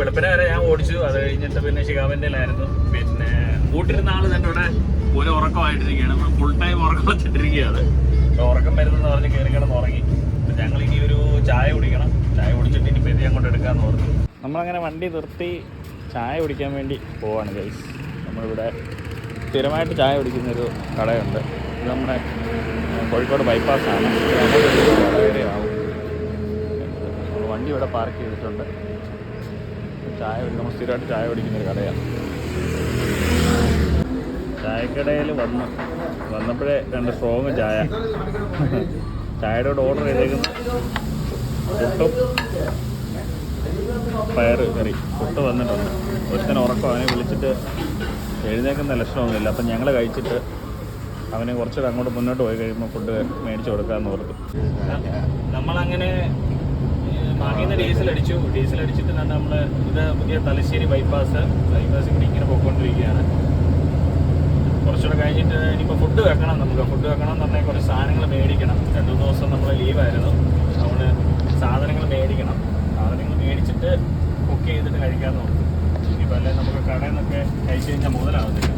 വെളുപ്പിനെ വരെ ഞാൻ ഓടിച്ചു. അത് കഴിഞ്ഞിട്ട് പിന്നെ ശിഖാബന്റെയിലായിരുന്നു. പിന്നെ കൂട്ടിരുന്ന ആള് തന്നെ ഇവിടെ ഒരു ഉറക്കമായിട്ടിരിക്കുകയാണ്. ഫുൾ ടൈം ഉറക്കം വെച്ചിട്ടിരിക്കുകയാണ്. ഉറക്കം വരുന്നെന്ന് പറഞ്ഞ് കയറി കിടന്ന് ഉറങ്ങി. അപ്പം ഞങ്ങൾ ഇനി ഒരു ചായ കുടിക്കണം. ചായ കുടിച്ചിട്ട് ഇനി പെരി അങ്ങോട്ട് എടുക്കാമെന്ന് ഓർത്തു. നമ്മളങ്ങനെ വണ്ടി നിർത്തി ചായ കുടിക്കാൻ വേണ്ടി പോവാണ് ഗൈസ്. നമ്മളിവിടെ സ്ഥിരമായിട്ട് ചായ കുടിക്കുന്നൊരു കടയുണ്ട്. ഇത് നമ്മുടെ കോഴിക്കോട് ബൈപ്പാസാണ്. ആവും. നമ്മൾ വണ്ടി ഇവിടെ പാർക്ക് ചെയ്തിട്ടുണ്ട്. ചായ നമ്മൾ സ്ഥിരമായിട്ട് ചായ കുടിക്കുന്നൊരു കടയാണ്. ചായക്കടയിൽ വന്നപ്പോഴേ 2 സ്ട്രോങ് ചായ. ചായയുടെ കൂടെ ഓർഡർ ചെയ്തേക്കുന്ന പുട്ടും പയറ് കറി. പുട്ട് വന്നിട്ടുണ്ട്. ഒരുത്തന്നെ ഉറക്കം, അവനെ വിളിച്ചിട്ട് എഴുന്നേക്കുന്ന ലക്ഷണമൊന്നുമില്ല. അപ്പം ഞങ്ങൾ കഴിച്ചിട്ട് അവനെ കുറച്ചുകൂടെ അങ്ങോട്ട് മുന്നോട്ട് പോയി കഴിയുമ്പോൾ ഫുഡ് മേടിച്ച് കൊടുക്കാമെന്ന് ഓർത്തു. നമ്മളങ്ങനെ മാങ്ങിയിൽ നിന്ന് ഡീസലടിച്ചിട്ട് തന്നെ നമ്മൾ ഇത് പുതിയ തലശ്ശേരി ബൈപ്പാസിൽ കൂടി ഇങ്ങനെ പോയിക്കൊണ്ടിരിക്കുകയാണ്. കുറച്ചുകൂടെ കഴിഞ്ഞിട്ട് ഇനിയിപ്പോൾ ഫുഡ് വെക്കണം. ഫുഡ് വെക്കണം എന്ന് പറഞ്ഞാൽ കുറച്ച് സാധനങ്ങൾ മേടിക്കണം. 2-3 ദിവസം നമ്മൾ ലീവായിരുന്നു. അതുകൊണ്ട് സാധനങ്ങൾ മേടിക്കണം. സാധനങ്ങൾ മേടിച്ചിട്ട് കുക്ക് ചെയ്തിട്ട് കഴിക്കാമെന്ന് നോക്കും. ഇനിയിപ്പോൾ അല്ലെങ്കിൽ നമുക്ക് കടയിൽ നിന്നൊക്കെ കഴിച്ച് കഴിഞ്ഞാൽ മുതലാവുന്നില്ല.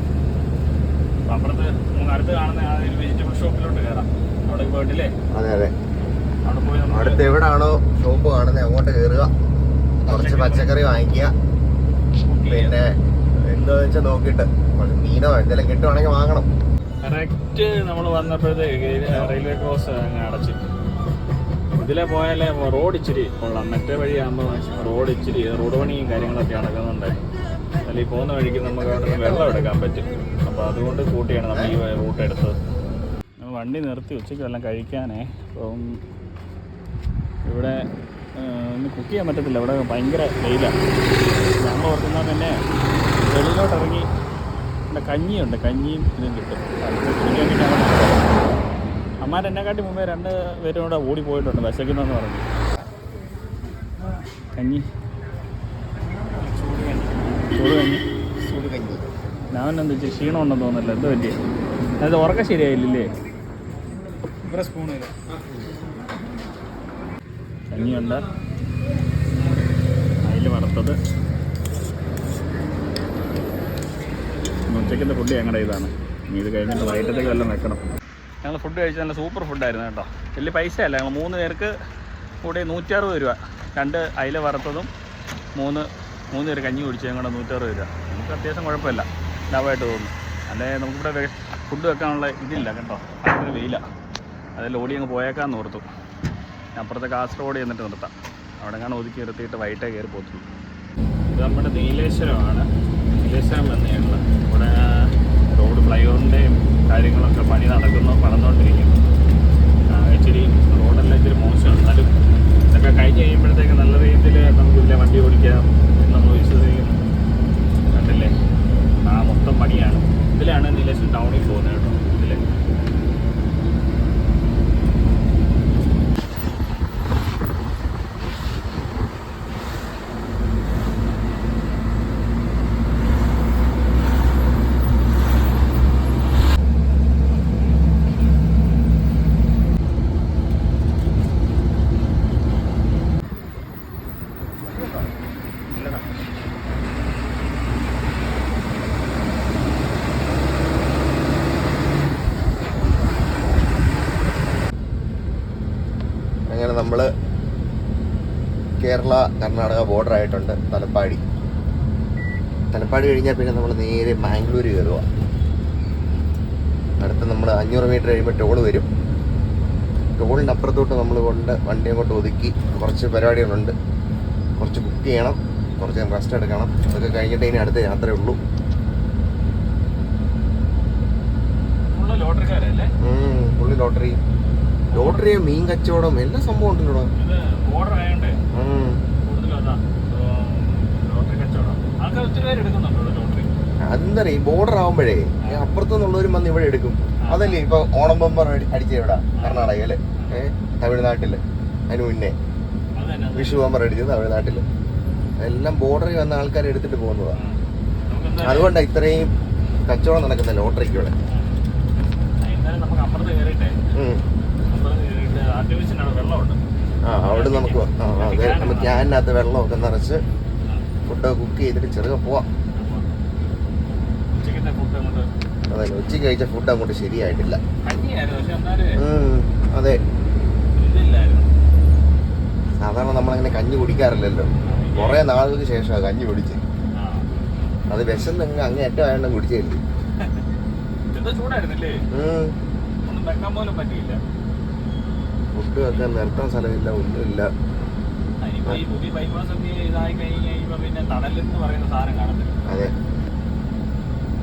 അപ്പം അപ്പുറത്ത് നമുക്ക് അടുത്ത് കാണുന്ന ആ ഒരു വെജിറ്റബിൾ ഷോപ്പിലോട്ട് കയറാം. അവിടെ പോയിട്ടില്ലേ? അതെ അതെ. അവിടെ പോയി അടുത്ത് എവിടാണോ ഷോപ്പ് കാണുന്നത് അങ്ങോട്ട് കയറുക, കുറച്ച് പച്ചക്കറി വാങ്ങിക്കുക. പിന്നെ എന്താന്ന് വെച്ചാൽ നോക്കിയിട്ട് മീനോ എന്തെങ്കിലും കിട്ടുവാണെങ്കിൽ വാങ്ങണം. കറക്റ്റ് നമ്മൾ വന്നപ്പോഴത്തേക്ക് റെയിൽവേ ക്രോസ് അങ്ങ് അടച്ച്. ഇതിലെ പോയാലേ റോഡ് ഇച്ചിരി കൊള്ളാം. മറ്റേ വഴിയാകുമ്പോൾ റോഡ് പണിയും കാര്യങ്ങളൊക്കെ നടക്കുന്നുണ്ട്. അതിൽ ഈ പോകുന്ന വഴിക്ക് നമുക്ക് അവിടെ നിന്ന് വെള്ളം എടുക്കാൻ പറ്റും. അപ്പോൾ അതുകൊണ്ട് കൂട്ടിയാണ് നമ്മൾ ഈ റൂട്ട് എടുത്തത്. നമ്മൾ വണ്ടി നിർത്തി ഉച്ചയ്ക്ക് വല്ലതും കഴിക്കാനേ. അപ്പം ഇവിടെ ഒന്നും കുക്ക് ചെയ്യാൻ പറ്റത്തില്ല. ഇവിടെ ഭയങ്കര വെയിലാണ്. ഞങ്ങൾ ഓർക്കുന്ന തന്നെ വെളിയിലോട്ട് ഇറങ്ങി ഇവിടെ കഞ്ഞിയുണ്ട്. കഞ്ഞിയും ഇതും കിട്ടും. കുടിക്കാൻ കിട്ടാൻ അമ്മാരെന്നെക്കാട്ടി മുമ്പേ 2 പേരും കൂടെ ഓടി പോയിട്ടുണ്ട് വിശക്കുന്നെന്ന് പറഞ്ഞു. കഞ്ഞി, ചൂട് കഞ്ഞി. ഞാൻ എന്താ വെച്ചാൽ ക്ഷീണം ഉണ്ടെന്ന് തോന്നുന്നില്ല. എന്താ പറ്റിയ അത് ഉറക്കം ശരിയായില്ലേ? കഞ്ഞിയുണ്ട്, അയില വറുത്തത്. ഉച്ചയ്ക്കത്തെ ഫുഡ് ഞങ്ങളുടെ ഇതാണ്. ഇനി ഇത് കഴിഞ്ഞിട്ട് വൈകിട്ടത്തേക്ക് വല്ലതും വെക്കണം. ഞങ്ങൾ ഫുഡ് കഴിച്ചത് നല്ല സൂപ്പർ ഫുഡായിരുന്നു കേട്ടോ. വലിയ പൈസയല്ല. ഞങ്ങൾ 3 പേർക്ക് കൂടി 160 രൂപ. 2 അയില വറുത്തതും 3 പേര് കഞ്ഞി കുടിച്ച് ഞങ്ങളുടെ 160 രൂപ. നമുക്ക് അത്യാവശ്യം കുഴപ്പമില്ല, ലാഭമായിട്ട് തോന്നുന്നു. അല്ലേ നമുക്കിവിടെ ഫുഡ് വെക്കാനുള്ള ഇതില്ല കേട്ടോ. ഭയങ്കര വെയിലാണ്. അതിൽ ഓടി അങ്ങ് പോയേക്കാന്ന് ഓർത്തു. അപ്പുറത്തെ കാസർഗോഡ് ചെന്നിട്ട് നിർത്താം. അവിടെ കാണാൻ ഒതുക്കി നിർത്തിയിട്ട് വൈകിട്ടേ കയറി പോത്തുള്ളൂ. ഇത് നമ്മുടെ നീലേശ്വരമാണ്. നീലേശ്വരം വന്ന് ഞങ്ങൾ ഇവിടെ റോഡ് ഫ്ലൈ ഓവറിൻ്റെയും കാര്യങ്ങളൊക്കെ പണി നടന്നുകൊണ്ടിരിക്കുന്നു. ഇച്ചിരി റോഡെല്ലാം ഇച്ചിരി മോശമാണ്. എന്നാലും ഇതൊക്കെ കഴിഞ്ഞ് കഴിയുമ്പോഴത്തേക്ക് നല്ല രീതിയിൽ നമുക്കിതിലെ വണ്ടി ഓടിക്കാം എന്ന് നമ്മൾ വിശ്വസിക്കുന്നു. കണ്ടില്ലേ, മൊത്തം പണിയാണ്. ഇതിലാണ് നീലേശ്വരം ടൗണിൽ പോകുന്നത് കേട്ടോ. ഇതിലെ നമ്മൾ കേരള കർണാടക ബോർഡർ ആയിട്ടുണ്ട്. തലപ്പാടി കഴിഞ്ഞാൽ പിന്നെ നമ്മൾ നേരെ ബാംഗ്ലൂർ കയറുക. അടുത്ത് നമ്മൾ 500 മീറ്റർ കഴിയുമ്പോൾ ടോൾ വരും. ടോളിൻ്റെ അപ്പുറത്തോട്ട് നമ്മൾ വണ്ടി അങ്ങോട്ട് ഒതുക്കി കുറച്ച് പരിപാടികളുണ്ട്. കുറച്ച് കുക്ക് ചെയ്യണം, കുറച്ച് റെസ്റ്റ് എടുക്കണം. അതൊക്കെ കഴിഞ്ഞിട്ട് ഇനി അടുത്ത യാത്രയുള്ളൂ. ഫുള്ള് ലോട്ടറിയും മീൻ കച്ചവടം എല്ലാ സംഭവം ഉണ്ടല്ലോ. അതെന്താ ഈ ബോർഡർ ആവുമ്പോഴേ അപ്പുറത്തുനിന്നുള്ളവരും വന്ന് ഇവിടെ എടുക്കും. അതല്ലേ ഇപ്പൊ ഓണം ബമ്പർ അടിച്ച ഇവിടെ കർണാടകയില്, തമിഴ്നാട്ടില്. അതിന് മുന്നേ വിഷു ബമ്പർ അടിച്ചത് തമിഴ്നാട്ടില്. എല്ലാം ബോർഡറിൽ വന്ന ആൾക്കാർ എടുത്തിട്ട് പോകുന്നതാണ്. അതുകൊണ്ടാണ് ഇത്രയും കച്ചവടം നടക്കുന്ന ലോട്ടറിക്ക് ഇവിടെ. അവിടെ നമുക്ക് ക്യാനിനകത്ത് വെള്ളമൊക്കെ നിറച്ച് ഫുഡ് കുക്ക് ചെയ്തിട്ട് ചെറുക്കെ പോവാം. ഉച്ചക്കത്തെ ഫുഡ് അങ്ങോട്ട് അതെ, ഉച്ചയ്ക്ക് കഴിച്ച ഫുഡ് അങ്ങോട്ട് ശരിയായിട്ടില്ല. കഞ്ഞിയായിരുന്നു, പക്ഷെ എന്നാലും അതെ, ഇതില്ലായിരുന്നു. സാധാരണ നമ്മളങ്ങനെ കഞ്ഞി കുടിക്കാറില്ലല്ലോ. കുറേ നാളുകൾക്ക് ശേഷമാണ് കഞ്ഞി കുടിച്ച്. അത് വിശന്ന് അങ്ങ് ഏറ്റവും കുടിച്ചില്ലേ. ചൂടായിരുന്നില്ലേ, ഒന്നും വെക്കാൻ പോലും പറ്റിയില്ല. ഫുഡ് വെക്കാൻ നിർത്താൻ സ്ഥലമില്ല, ഒന്നുമില്ല. അതെ,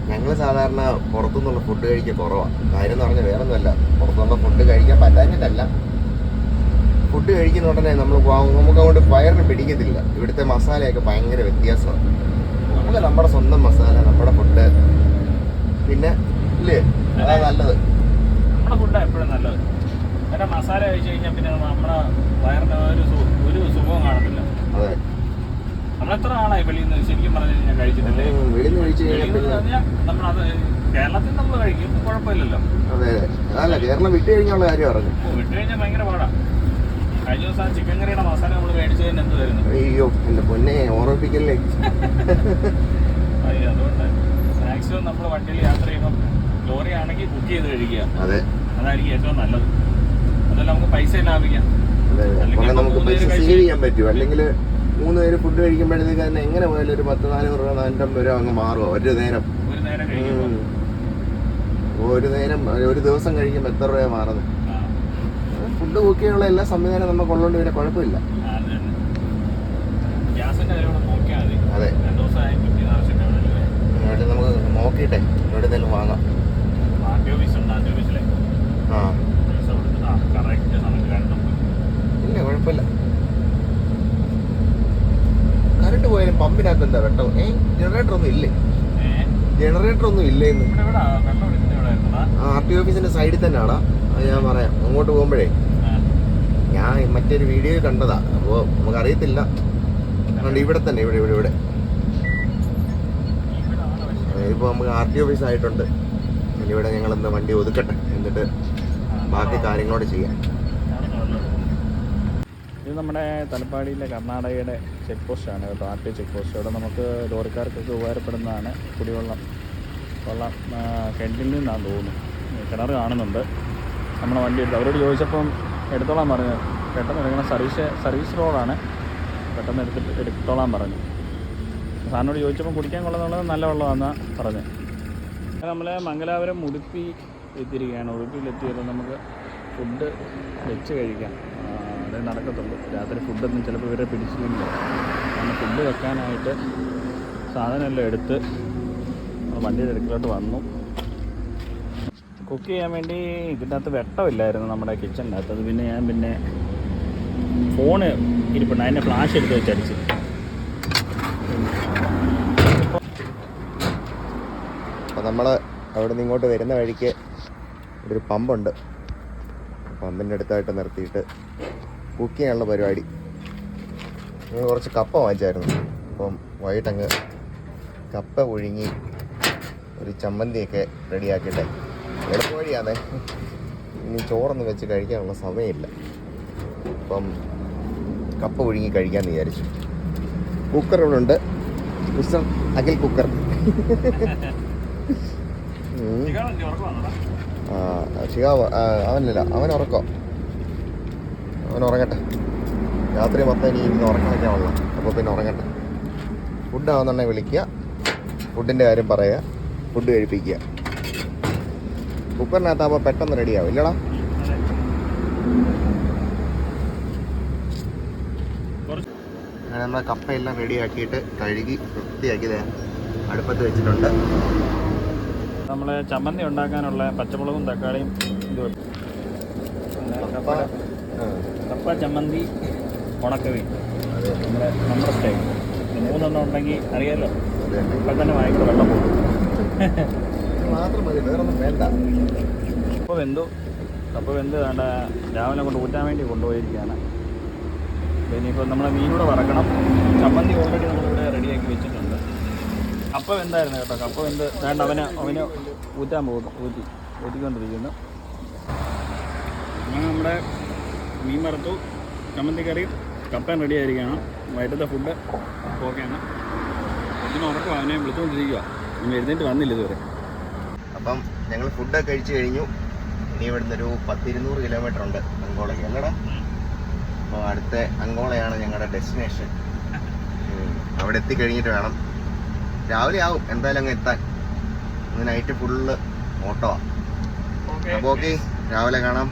ഞങ്ങൾ സാധാരണ പുറത്തുനിന്നുള്ള ഫുഡ് കഴിക്കുക കുറവാണ്. കാര്യം എന്ന് പറഞ്ഞാൽ വേറെ ഒന്നുമല്ല, പുറത്തുനിന്നുള്ള ഫുഡ് കഴിക്കാൻ പറ്റാഞ്ഞിട്ടല്ല. ഫുഡ് കഴിക്കുന്ന ഉടനെ നമുക്ക് അങ്ങോട്ട് വയറിന് പിടിക്കത്തില്ല. ഇവിടുത്തെ മസാലയൊക്കെ ഭയങ്കര വ്യത്യാസമാണ്. നമുക്ക് നമ്മുടെ സ്വന്തം മസാല, നമ്മുടെ ഫുഡ്, പിന്നെ ഇല്ലേ, അതാ നല്ലത്. നമ്മുടെ ഫുഡാണ് എപ്പോഴും നല്ലത്. മറ്റേ മസാല കഴിച്ചു കഴിഞ്ഞാൽ പിന്നെ നമ്മുടെ വയറിന് ഒരു സുഖവും കാണത്തില്ല. അതെ, നമ്മളെത്ര ആളായി വെളിയിൽ നിന്ന് ശരിക്കും പറഞ്ഞു കഴിഞ്ഞാൽ കഴിച്ചിട്ടില്ലേ? വെളിയിൽ നിന്ന് കഴിച്ചു കഴിഞ്ഞാൽ നമ്മളത് കേരളത്തിൽ നമ്മൾ കഴിക്കും, കുഴപ്പമില്ലല്ലോ. അതെ, അതല്ല കേരളം വിട്ട് കഴിഞ്ഞുള്ള കാര്യം പറഞ്ഞു. വിട്ട് കഴിഞ്ഞാൽ ഭയങ്കര പാടാണ്. കഴിഞ്ഞ ദിവസം ചിക്കൻ കറിയുടെ മസാല നമ്മൾ മേടിച്ചതിന് എന്ത് വരുന്നു? അയ്യോ, എന്റെ പൊന്നെ ഓർമ്മിപ്പിക്കല്ലേ. അതുകൊണ്ട് മാക്സിമം നമ്മൾ വണ്ടിയിൽ യാത്ര ചെയ്യുമ്പോൾ ലോറി ആണെങ്കിൽ കുക്ക് ചെയ്ത് കഴിക്കുക. അതെ, അതായിരിക്കും ഏറ്റവും നല്ലത്. അതല്ല നമുക്ക് പൈസ ലാഭിക്കാം. നമുക്ക് പൈസ സേവ് ചെയ്യാൻ പറ്റും. അല്ലെങ്കിൽ 3 പേര് ഫുഡ് കഴിക്കുമ്പോഴത്തേക്ക് തന്നെ എങ്ങനെ പോയാലും ഒരു 10-400 രൂപ 450 രൂപ അങ്ങ് മാറുമോ ഒരു നേരം. ഒരു ദിവസം കഴിക്കുമ്പോൾ എത്ര രൂപ മാറുന്നത്? ഫുഡ് കുക്ക് ചെയ്യാനുള്ള എല്ലാ സംവിധാനം നമുക്ക് ഉള്ളതുകൊണ്ട് പിന്നെ കുഴപ്പമില്ല. അതെ, ഇവിടെ നമുക്ക് നോക്കിയിട്ടെ ഇവിടെ എന്തെങ്കിലും വാങ്ങാം. ഇല്ല, കുഴപ്പമില്ല. കറണ്ട് പോയാലും പമ്പിനകത്ത് എന്താ വെട്ടം? ജനറേറ്റർ ഒന്നും ഇല്ലേ? ജനറേറ്റർ ഒന്നും ഇല്ലേ ഇന്ന്? RT ഓഫീസിന്റെ സൈഡിൽ തന്നെയാണോ? അത് ഞാൻ പറയാം. അങ്ങോട്ട് പോകുമ്പോഴേ ഞാൻ മറ്റൊരു വീഡിയോ കണ്ടതാ, അപ്പോൾ നമുക്കറിയത്തില്ല. ഇവിടെ തന്നെ, ഇവിടെ ഇപ്പോൾ നമുക്ക് RT ഓഫീസ് ആയിട്ടുണ്ട്. ഇവിടെ ഞങ്ങൾ എന്താ വണ്ടി ഒതുക്കട്ടെ, എന്നിട്ട് ബാക്കി കാര്യങ്ങളോട് ചെയ്യാം. ഇത് നമ്മുടെ തലപ്പാടിയിലെ കർണാടകയുടെ ചെക്ക് പോസ്റ്റാണ് കേട്ടോ, RT ചെക്ക് പോസ്റ്റ്. അവിടെ നമുക്ക് ലോറിക്കാർക്കൊക്കെ ഉപകാരപ്പെടുന്നതാണ്. കുടിവെള്ളം കിണറ്റിൽ നിന്നാണ് തോന്നുന്നു, കിണർ കാണുന്നുണ്ട്. നമ്മുടെ വണ്ടി എടുത്ത് അവരോട് ചോദിച്ചപ്പം എടുത്തോളാൻ പറഞ്ഞു. പെട്ടെന്ന് എടുക്കണം, സർവീസ് റോഡാണ്, പെട്ടെന്ന് എടുത്തോളാൻ പറഞ്ഞു. സാറിനോട് ചോദിച്ചപ്പോൾ കുടിക്കാൻ കൊള്ളുന്നുള്ളത് നല്ല വെള്ളമാണെന്നാണ് പറഞ്ഞത്. നമ്മൾ മംഗലാപുരം ഉടുപ്പി എത്തിയിരിക്കുകയാണ്. ഉടുപ്പിയിലെത്തിയപ്പോൾ നമുക്ക് ഫുഡ് വെച്ച് കഴിക്കാം. അതേ നടക്കത്തുള്ളൂ. രാത്രി ഫുഡൊന്നും ചിലപ്പോൾ ഇവരെ പിടിച്ചില്ലെങ്കിൽ നമ്മൾ ഫുഡ് വെക്കാനായിട്ട് സാധനമെല്ലാം എടുത്ത് വണ്ടിയുടെ അടുക്കിലോട്ട് വന്നു. കുക്ക് ചെയ്യാൻ വേണ്ടി ഇതിൻ്റെ അകത്ത് വെട്ടമില്ലായിരുന്നു നമ്മുടെ കിച്ചണിൻ്റെ അകത്ത്. അത് പിന്നെ ഞാൻ ഫോണ് ഇരിപ്പുണ്ട്, അതിൻ്റെ ഫ്ലാഷ് എടുത്ത് വെച്ചടിച്ച്. അപ്പോൾ നമ്മൾ അവിടെ നിന്ന് ഇങ്ങോട്ട് വരുന്ന വഴിക്ക് ഒരു പമ്പുണ്ട്. പമ്പിൻ്റെ അടുത്തായിട്ട് നിർത്തിയിട്ട് കുക്ക് ചെയ്യാനുള്ള പരിപാടി. ഞങ്ങൾ കുറച്ച് കപ്പ വാങ്ങിച്ചായിരുന്നു. അപ്പം വൈകിട്ടങ്ങ് കപ്പ പുഴുങ്ങി ഒരു ചമ്മന്തിയൊക്കെ റെഡിയാക്കിയിട്ടെ. എളുപ്പവഴിയാണേ, ഇനി ചോറൊന്നും വെച്ച് കഴിക്കാനുള്ള സമയമില്ല. അപ്പം കപ്പ പുഴുങ്ങി കഴിക്കാമെന്ന് വിചാരിച്ചു. കുക്കർ ഇവിടെ ഉണ്ട്, മിസ്റ്റർ അഖിൽ കുക്കർ. ഷിഹാബ് അവനല്ല, അവൻ ഉറങ്ങട്ടെ. രാത്രി മൊത്തം ഇനി ഇന്ന് ഉറങ്ങാനൊക്കെ ഉള്ള, അപ്പോൾ പിന്നെ ഉറങ്ങട്ടെ. ഫുഡ് ആവുന്നുണ്ടെങ്കിൽ വിളിക്കുക, ഫുഡിൻ്റെ കാര്യം പറയുക, ഫുഡ് കഴിപ്പിക്കുക. കുക്കറിനകത്താകുമ്പോൾ പെട്ടെന്ന് റെഡിയാവും, ഇല്ലടാ? അങ്ങനെ നമ്മൾ കപ്പയെല്ലാം റെഡിയാക്കിയിട്ട് കഴുകി വൃത്തിയാക്കിയത് അടുപ്പത്ത് വെച്ചിട്ടുണ്ട്. നമ്മൾ ചമ്മന്തി ഉണ്ടാക്കാനുള്ള പച്ചമുളകും തക്കാളിയും ഇതും, കപ്പ ചമ്മന്തി ഉണക്കമീൻ, നമ്മുടെ സ്റ്റൈൽ. 3 ഉണ്ടെങ്കിൽ അറിയാമല്ലോ, ഇപ്പം തന്നെ വാങ്ങിക്കൂടെ വെള്ളം പോകും. മാത്രം മതി, വേറൊന്നും വേണ്ട. കപ്പ വെന്ത് വേണ്ട രാവിലെ കൊണ്ട് ഊറ്റാൻ വേണ്ടി കൊണ്ടുപോയിരിക്കുകയാണ്. ഇനിയിപ്പോൾ നമ്മളെ മീനൂടെ വറക്കണം. ചമ്മന്തി ഓൾറെഡി നമ്മളിവിടെ റെഡിയാക്കി വെച്ചിട്ടുണ്ട്. കപ്പ വെന്തായിരുന്നു കേട്ടോ, കപ്പ വെന്ത് വേണ്ട അവന് ഊറ്റാൻ പോകുന്നു, ഊറ്റിക്കൊണ്ടിരിക്കുന്നു. അങ്ങനെ നമ്മുടെ മീൻ വറുത്തു, ചമ്മന്തി കറിയും കപ്പയും റെഡി ആയിരിക്കുകയാണ്. വൈകിട്ടത്തെ ഫുഡ് ഓക്കെയാണ്. അർജുന ഉറക്കം അവനെ വിളിച്ചുകൊണ്ടിരിക്കുക. ഇനി എഴുന്നേറ്റ് വന്നില്ല ഇതുവരെ. അപ്പം ഞങ്ങൾ ഫുഡൊക്കെ കഴിച്ച് കഴിഞ്ഞു. ഇനി ഇവിടുന്ന് ഒരു 100-200 കിലോമീറ്റർ ഉണ്ട് അങ്കോളയ്ക്ക് അല്ലടാ. അപ്പോൾ അടുത്ത അങ്കോളയാണ് ഞങ്ങളുടെ ഡെസ്റ്റിനേഷൻ. അവിടെ എത്തിക്കഴിഞ്ഞിട്ട് വേണം, രാവിലെ ആവും എന്തായാലും അങ്ങ് എത്താൻ. ഇന്ന് നൈറ്റ് ഫുള്ള് ഓട്ടോവാണ്. അപ്പോൾ ഓക്കെ, രാവിലെ കാണാം.